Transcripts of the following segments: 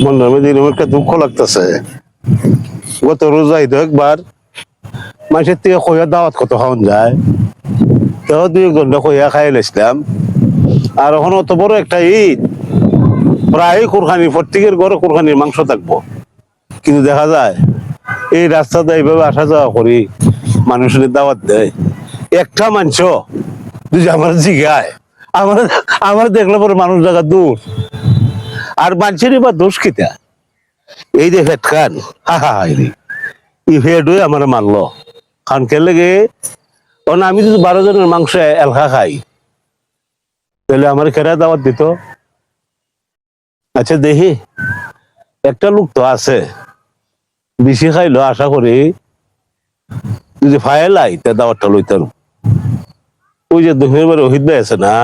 মনের মধ্যে এরকম একটা দুঃখ লাগতেছে। গত রোজাই তো একবার মানুষের থেকে কইয়া দাওয়াত কত খাওয়ান যায়, তো 2 ঘন্টা কইয়া খাই লাইছিলাম। আর এখন অত বড় একটা ঈদ, প্রায় কোরবানি, প্রত্যেকের ঘরে কোরবানির মাংস থাকবো, কিন্তু দেখা যায় এই রাস্তাতে এইভাবে আসা যাওয়া করি, মানুষের দাওয়াত দেয়, একটা মাংস যদি আমার জিগায়, আমার আমার দেখলে পরে মানুষ জায়গা দূর। আর মানুষেরই বা দোষ কিতা? এই যে ফেট খান, হা হা রে, ই ফেট হয়ে আমার মারলো খান কে লেগে। কারণ আমি যদি 12 জনের মাংস এলখা খাই, তাহলে আমার কেরা দাওয়াত দিত? আচ্ছা দেখি, একটা লোক তো আছে বেশি খাইলো, আশা করি যদি ফাইলাই তা দাওয়াতটা লইতাম। ওই যে দক্ষিণের বাড়ি অহিত ভাই আছে না,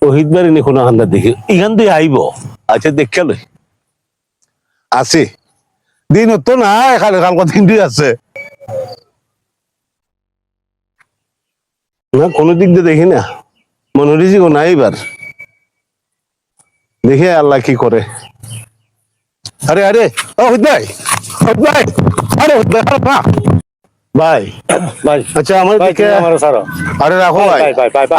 অহিত বাড়ি নি কোনো হান্দা দেখি এখান দিয়ে আইব। আচ্ছা দেখে লই আছি, দিন তো না খালি কালকে দিনটি আছে না, কোনো দিক দিয়ে দেখি না, মনে হচ্ছে নাই এবার। দেখি আল্লাহ কি করে। আরে আরে অহিত ভাই, অহিত ভাই, আরে অহিত ভাই, আরে না ভাই, ভাই আচ্ছা আমার দিকে আমার ছাড়ো আরে রাখো ভাই,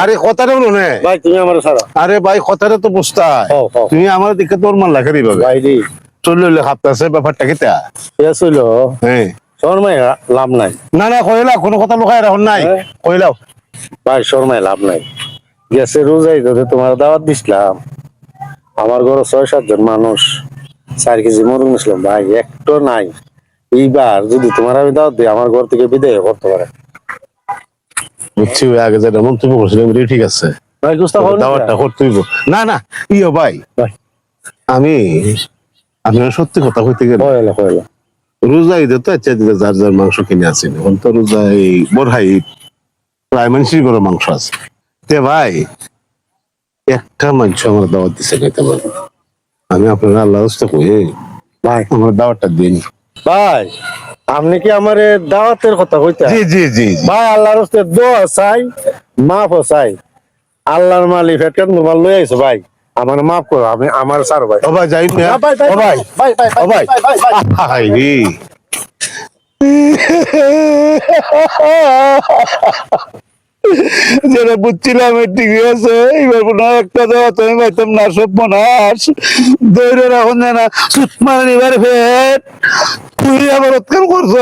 আরে কথাটা বলো না ভাই, তুমি আমার ছাড়ো আরে ভাই, কথাটা তো বুঝতাই, তুমি আমার দিকে তোর মান লাগে রে ভাবে ভাই রে। চললে খাপতাছে ব্যাপারটা কিতা? ঠিক ছিল হ্যাঁ শর্মায় লাভ নাই। না না কইলাও, কোনো কথা লুকায় রাখুন নাই, কইলাও। ভাই শর্মায় লাভ নাই। গেছে রোজাই ধরে তোমার দাওয়াত দিছিলাম, আমার ঘরে 6-7 জন মানুষ, 4 কেজি মরুন নিছিলাম ভাই, একটু নাই। এইবার যদি তোমার আমি দাওয়াত দিই, আমার ঘর থেকে বিদায় করতে পারে। বুঝছি ওই আগে যেটা মন্তব্য করছিলাম এটাই ঠিক আছে, ভাই গুস্তা দাওয়াতটা করতে হইব। না না ইয়ো ভাই, ভাই আমি আপনার সত্যি কথা কইতে গেলে কইলা কইলা রোজা ঈদে তো আচ্ছা দিতে যার যার মাংস কিনে আসেন, এখন তো রোজা এই বড়হাই প্রায় মানুষের ঘরে মাংস আছে। তে ভাই একটা মাংস আমার দাওয়াত দিছে খাইতে পারবো, আমি আপনার আল্লাহ রাস্তা কই ভাই আমার দাওয়াতটা দিন। ভাই আপনি কি আমার দাওয়াতের কথা কইতা? জি জি জি জি। ভাই আল্লাহর রাস্তায় দোয়া চাই, মাফও চাই। আল্লাহর মালিক ফেটকাত মোবাইল লই আইছো ভাই, আমার মাফ করো, আমি আমার স্যার ভাই। ও ভাই যাই না, ভাই ও ভাই, ভাই ভাই ও ভাই, ভাই ভাই হাই রে যেটা বুঝছিলাম ঠিক আছে, এবার মনে হয় একটা দেওয়া তুমি পাইতাম না, সব মনাস দৈরে রাখুন না সুত মারেন এবার ফেট, তুই আবার উৎকাম করছ।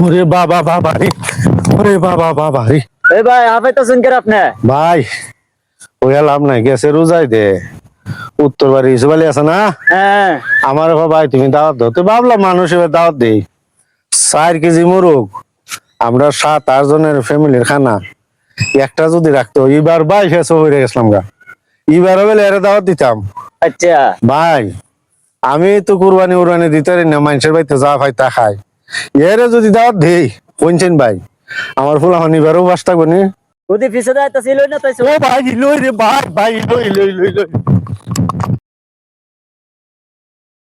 ওরে বাবা বাবা রে, ওরে বাবা বাবা রে। এই ভাই আপাইতাছেন কে আপনি? ভাই ওই লাভ নাই, গেছে রোজাই দে উত্তর বাড়ি ইসবালি আছে না, হ্যাঁ আমার ভাই তুমি দাওয়াত দাও। তো ভাবলাম মানুষ এবার দাওয়াত দেই, 4 কেজি মুরগ, আমরা 7-8 জনের ফ্যামিলির খানা, একটা যদি রাখতো এবার ভাই ফেসো হয়ে গেছিলাম গা, এবার বলে এর দাওয়াত দিতাম। আচ্ছা ভাই আমি তো কুরবানি উরবানি দিতে পারি না, মানুষের বাড়িতে যা ভাই তা খাই, এর যদি দাওয়াত দেই কোনছেন ভাই, আমার ফুল এখন এবারও বাস থাকবো নি। ওদি পিছে যাইতাছিল না তাইছো? ও ভাই লই রে ভাই, ভাই লই লই লই লই